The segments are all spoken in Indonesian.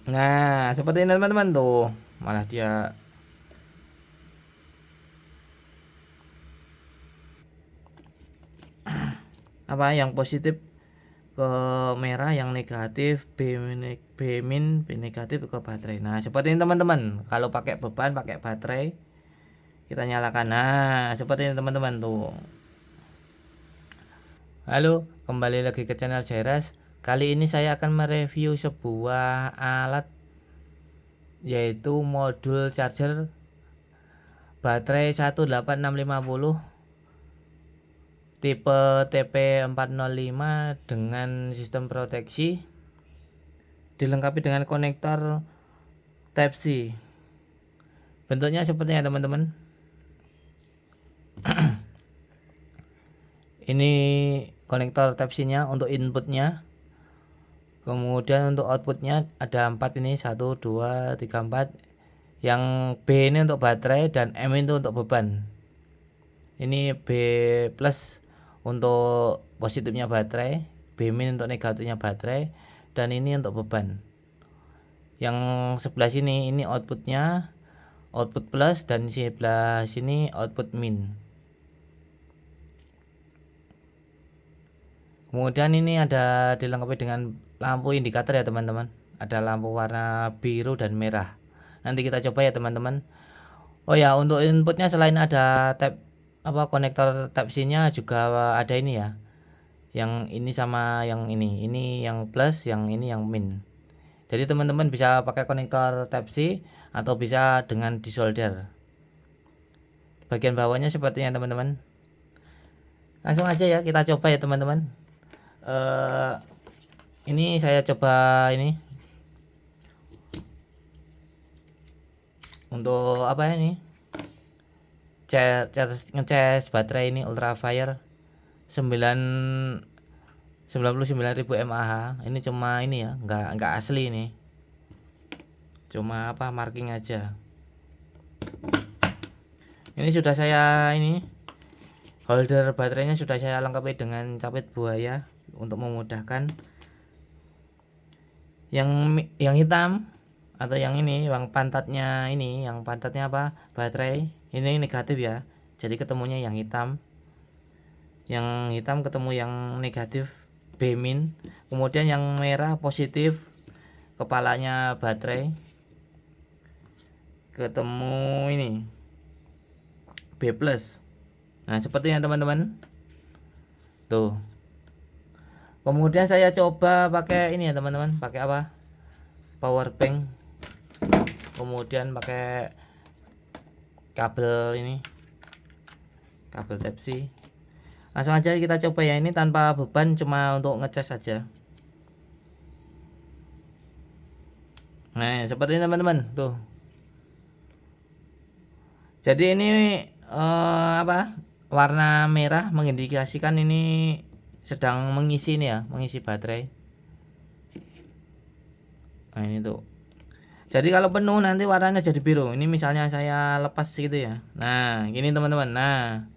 Nah, seperti ini teman-teman tuh. Malah dia apa yang positif ke merah, yang negatif B negatif ke baterai. Nah, seperti ini teman-teman. Kalau pakai beban, pakai baterai, kita nyalakan. Nah, seperti ini teman-teman tuh. Halo, kembali lagi ke channel Jairas. Kali ini saya akan mereview sebuah alat, yaitu modul charger baterai 18650 tipe TP405 dengan sistem proteksi, dilengkapi dengan konektor Type C. Bentuknya sepertinya teman-teman. Ini konektor Type C nya untuk inputnya. Kemudian untuk outputnya ada 4 ini, 1 2 3 4. Yang B ini untuk baterai dan M itu untuk beban. Ini B plus untuk positifnya baterai, B min untuk negatifnya baterai, dan ini untuk beban. Yang sebelah sini ini outputnya, output plus, dan sebelah sini output min. Kemudian ini ada dilengkapi dengan lampu indikator ya teman-teman. Ada lampu warna biru dan merah. Nanti kita coba ya teman-teman. Oh ya, untuk inputnya selain ada tab konektor Type C nya juga ada ini ya. Yang ini sama yang ini. Ini yang plus, yang ini yang min. Jadi teman-teman bisa pakai konektor Type C atau bisa dengan disolder. Bagian bawahnya sepertinya teman-teman. Langsung aja ya kita coba ya teman-teman. Ini saya coba ini untuk apa ini? Ngecas baterai ini Ultrafire 99.000 mAh. Ini cuma ini ya, enggak asli ini. Cuma apa marking aja. Ini sudah saya ini holder baterainya sudah saya lengkapi dengan capit buaya untuk memudahkan. Yang hitam atau yang ini, yang pantatnya ini, yang pantatnya apa? Baterai. Ini negatif ya. Jadi ketemunya yang hitam. Yang hitam ketemu yang negatif B min. Kemudian yang merah positif kepalanya baterai. Ketemu ini B plus. Nah, sepertinya teman-teman. Tuh. Kemudian saya coba pakai ini ya teman-teman, pakai apa? Power bank. Kemudian pakai kabel ini, kabel Type C. Langsung aja kita coba ya, ini tanpa beban, cuma untuk ngecas saja. Nah, seperti ini teman-teman, tuh. Jadi ini apa? Warna merah mengindikasikan ini sedang mengisi ini ya, mengisi baterai. Nah, ini tuh. Jadi kalau penuh nanti warnanya jadi biru. Ini misalnya saya lepas gitu ya. Nah, gini teman-teman. Nah,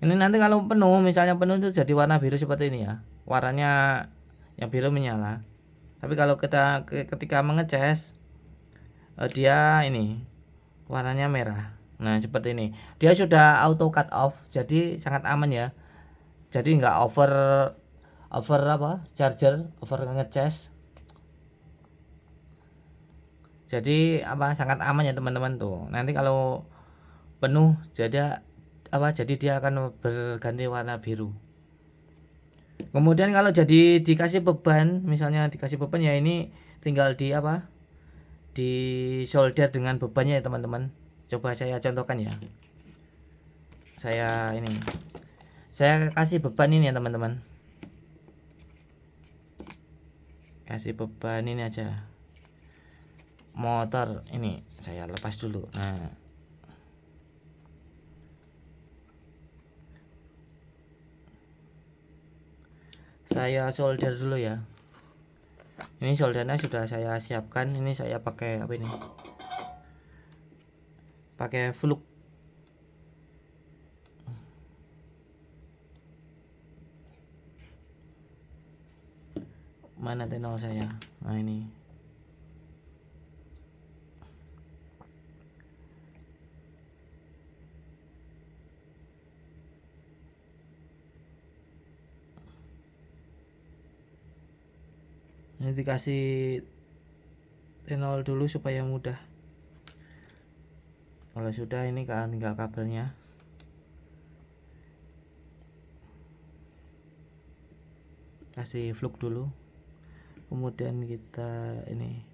ini nanti kalau penuh, misalnya penuh itu jadi warna biru seperti ini ya. Warnanya yang biru menyala. Tapi kalau kita ketika mengecas, dia ini warnanya merah. Nah, seperti ini. Dia sudah auto cut off, jadi sangat aman ya. Jadi nggak over over apa? Charger, over ngecas. Jadi apa, sangat aman ya teman-teman tuh. Nanti kalau penuh jadi apa? Jadi dia akan berganti warna biru. Kemudian kalau jadi dikasih beban, misalnya dikasih beban ya ini tinggal di apa? Di solder dengan bebannya ya teman-teman. Coba saya contohkan ya. Saya kasih beban ini ya teman-teman. Kasih beban ini aja. Motor ini saya lepas dulu. Nah, saya solder dulu ya. Ini soldernya sudah saya siapkan. Ini saya pakai apa ini? Pakai fluk. Mana tenol saya? Nah, ini. Ini dikasih T0 dulu supaya mudah. Kalau sudah, ini kan tinggal kabelnya. Kasih fluk dulu, kemudian kita ini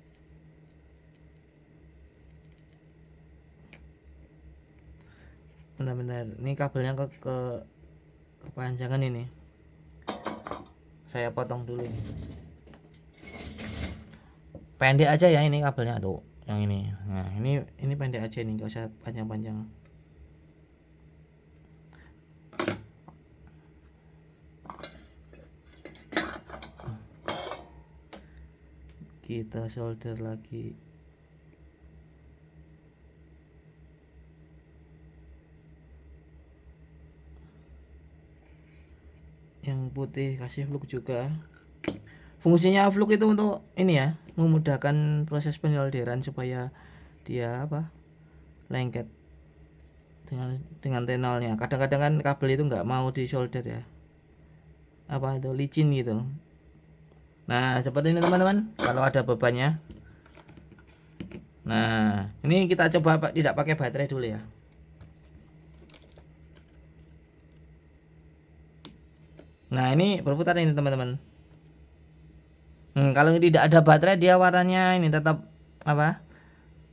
bentar, ini kabelnya kepanjangan, ini saya potong dulu ini. Pendek aja ya ini kabelnya tuh, yang ini. Nah ini pendek aja, ini nggak usah panjang-panjang. Kita solder lagi. Yang putih kasih fluk juga. Fungsinya fluk itu untuk ini ya, memudahkan proses penyolderan supaya dia lengket dengan T0-nya. Kadang-kadang kan kabel itu nggak mau disolder ya, itu licin gitu. Nah seperti ini teman-teman, kalau ada bebannya. Nah ini kita coba tidak pakai baterai dulu ya. Nah ini berputar ini teman-teman. Kalau tidak ada baterai, dia warnanya ini tetap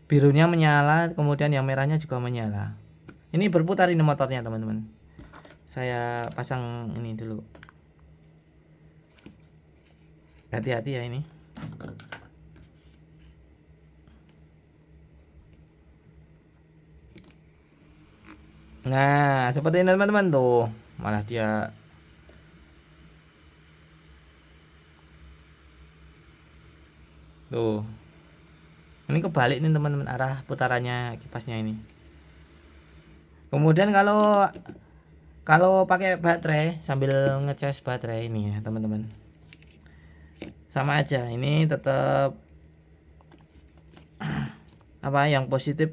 birunya menyala, kemudian yang merahnya juga menyala. Ini berputar ini motornya teman-teman. Saya pasang ini dulu. Hati-hati ya ini. Nah seperti ini teman-teman tuh, malah dia tuh. Ini kebalik nih teman-teman arah putarannya kipasnya ini. Kemudian kalau pakai baterai sambil ngecas baterai ini ya teman-teman, sama aja. Ini tetap yang positif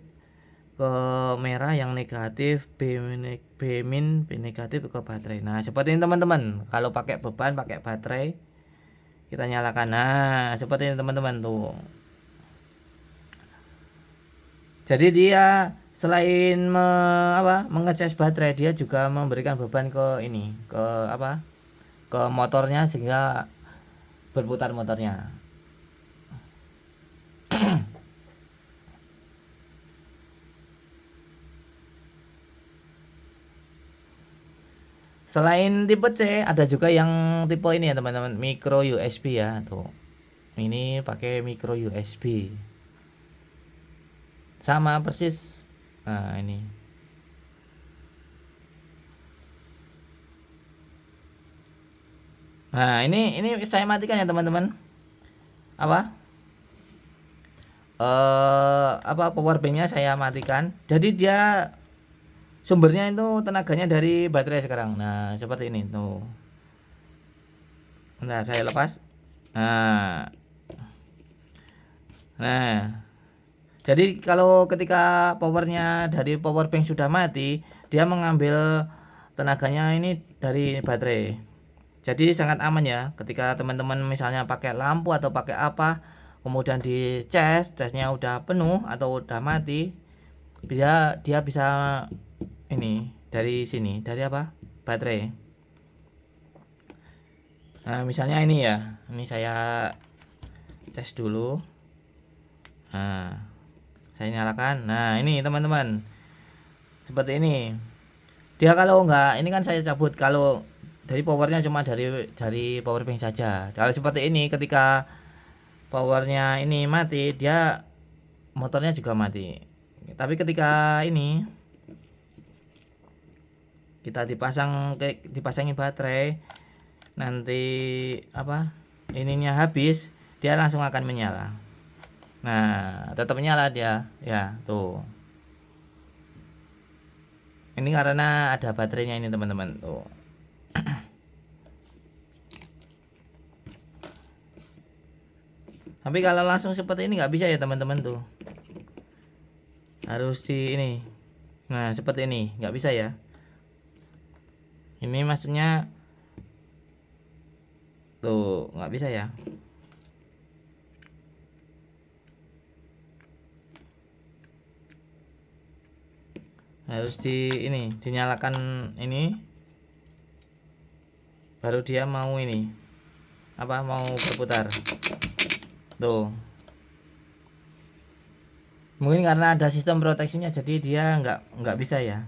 ke merah, yang negatif B negatif ke baterai. Nah seperti ini teman-teman. Kalau pakai beban pakai baterai, kita nyalakan. Nah seperti ini teman-teman tuh. Jadi dia selain mengecas baterai, dia juga memberikan beban ke ini, ke motornya, sehingga berputar motornya. Selain tipe C, ada juga yang tipe ini ya teman-teman, micro USB ya tuh. Ini pakai micro USB. Sama persis. Nah, ini. Nah, ini saya matikan ya teman-teman. Power banknya saya matikan. Jadi dia sumbernya itu tenaganya dari baterai sekarang. Nah seperti ini tuh. Bentar saya lepas. Nah jadi kalau ketika powernya dari power bank sudah mati, dia mengambil tenaganya ini dari baterai. Jadi sangat aman ya ketika teman-teman misalnya pakai lampu atau pakai kemudian di casnya udah penuh atau udah mati, dia bisa ini dari sini, dari baterai. Nah misalnya ini ya, ini saya cas dulu. Nah saya nyalakan. Nah ini teman-teman, seperti ini. Dia kalau enggak, ini kan saya cabut, kalau dari powernya cuma dari power bank saja. Kalau seperti ini, ketika powernya ini mati, dia motornya juga mati. Tapi ketika ini kita dipasangin baterai, nanti ininya habis, dia langsung akan menyala. Nah tetap menyala dia ya tuh. Ini karena ada baterainya ini teman-teman tuh. Tapi kalau langsung seperti ini nggak bisa ya teman-teman tuh, harus di ini. Nah seperti ini nggak bisa ya. Ini maksudnya tuh nggak bisa ya. harus dinyalakan ini, baru dia mau mau berputar tuh. Mungkin karena ada sistem proteksinya jadi dia nggak bisa ya,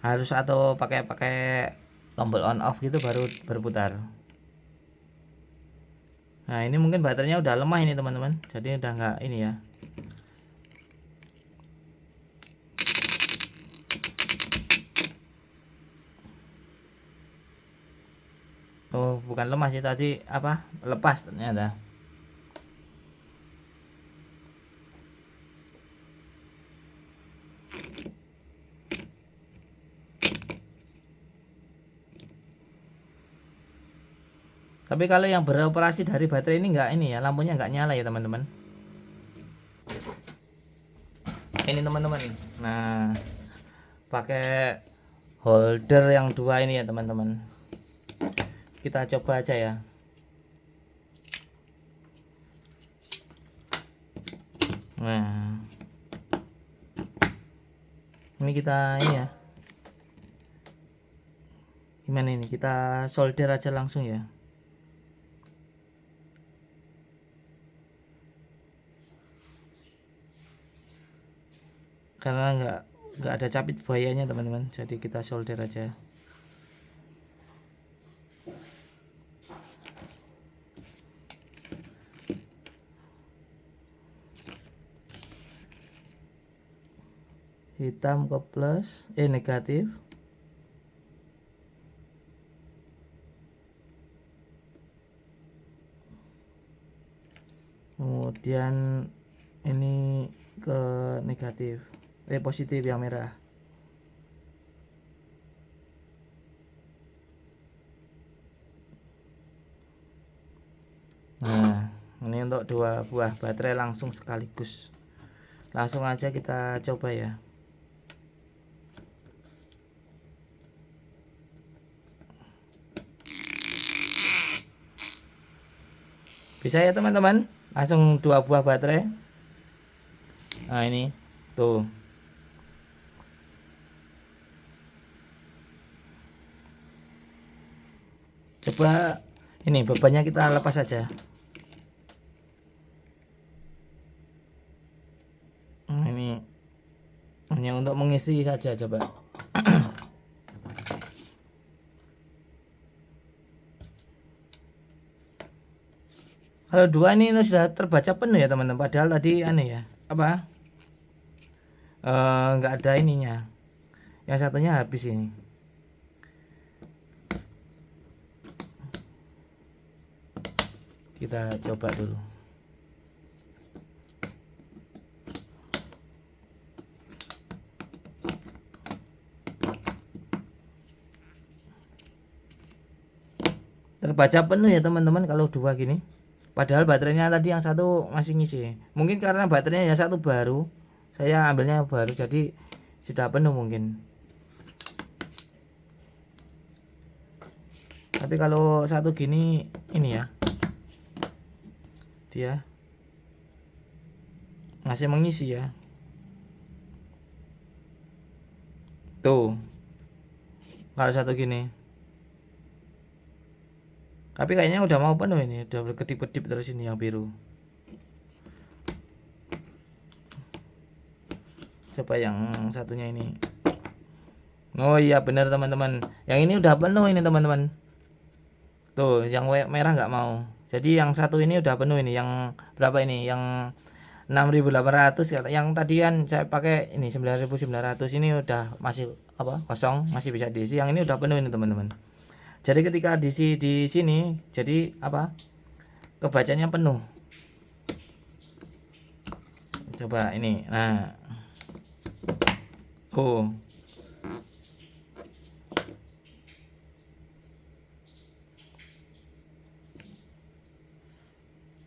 harus atau pakai tombol on off gitu baru berputar. Nah ini mungkin baterainya udah lemah ini teman-teman, jadi udah nggak ini ya. Oh bukan lemah sih, tadi lepas ternyata. Tapi kalau yang beroperasi dari baterai ini ya, lampunya nggak nyala ya teman-teman. Ini teman-teman, nah pakai holder yang dua ini ya teman-teman. Kita coba aja ya. Nah ini kita ya, gimana ini, kita solder aja langsung ya. Karena nggak ada capit buayanya teman-teman, jadi kita solder aja. Hitam ke plus, negatif. Kemudian ini ke negatif, positif yang merah. Nah ini untuk dua buah baterai langsung sekaligus. Langsung aja kita coba ya. Bisa ya teman-teman, langsung dua buah baterai. Nah ini tuh, coba ini bebannya kita lepas saja. Ini hanya untuk mengisi saja, coba. Kalau dua ini sudah terbaca penuh ya teman-teman, padahal tadi aneh ya, nggak ada ininya, yang satunya habis ini. Kita coba dulu. Terbaca penuh ya teman-teman kalau dua gini, padahal baterainya tadi yang satu masih ngisi. Mungkin karena baterainya yang satu baru, saya ambilnya baru, jadi sudah penuh mungkin. Tapi kalau satu gini ini ya, dia masih mengisi ya. Tuh kalau satu gini, tapi kayaknya udah mau penuh ini, udah berkedip-kedip terus ini yang biru. Coba yang satunya ini. Oh iya benar teman-teman, yang ini udah penuh ini teman-teman. Tuh yang merah nggak mau. Jadi yang satu ini udah penuh ini, yang berapa ini, yang 6.800. Yang tadi kan saya pakai ini 9.900, ini udah masih kosong, masih bisa diisi. Yang ini udah penuh ini teman-teman. Jadi ketika diisi di sini, jadi kebacanya penuh. Coba ini, nah,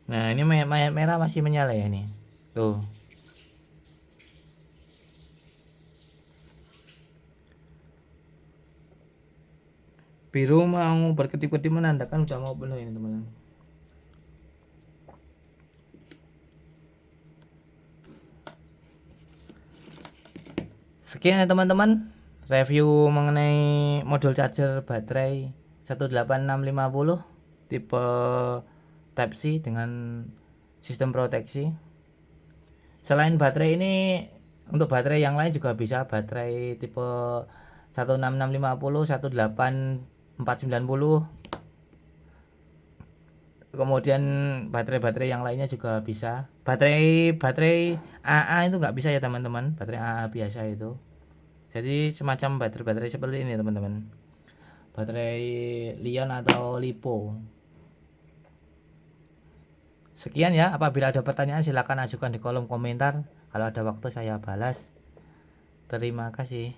nah ini merah masih menyala ya ini, tuh. Biru mau berkedip-kedip menandakan udah mau penuh ini teman-teman. Sekian ya teman-teman, review mengenai modul charger baterai 18650 tipe Type C dengan sistem proteksi. Selain baterai ini, untuk baterai yang lain juga bisa, baterai tipe 16650, 18490. Kemudian baterai-baterai yang lainnya juga bisa. Baterai AA itu nggak bisa ya teman-teman, baterai AA biasa itu. Jadi semacam baterai-baterai seperti ini teman-teman, baterai Li-ion atau LiPo. Sekian ya, apabila ada pertanyaan silahkan ajukan di kolom komentar, kalau ada waktu saya balas. Terima kasih.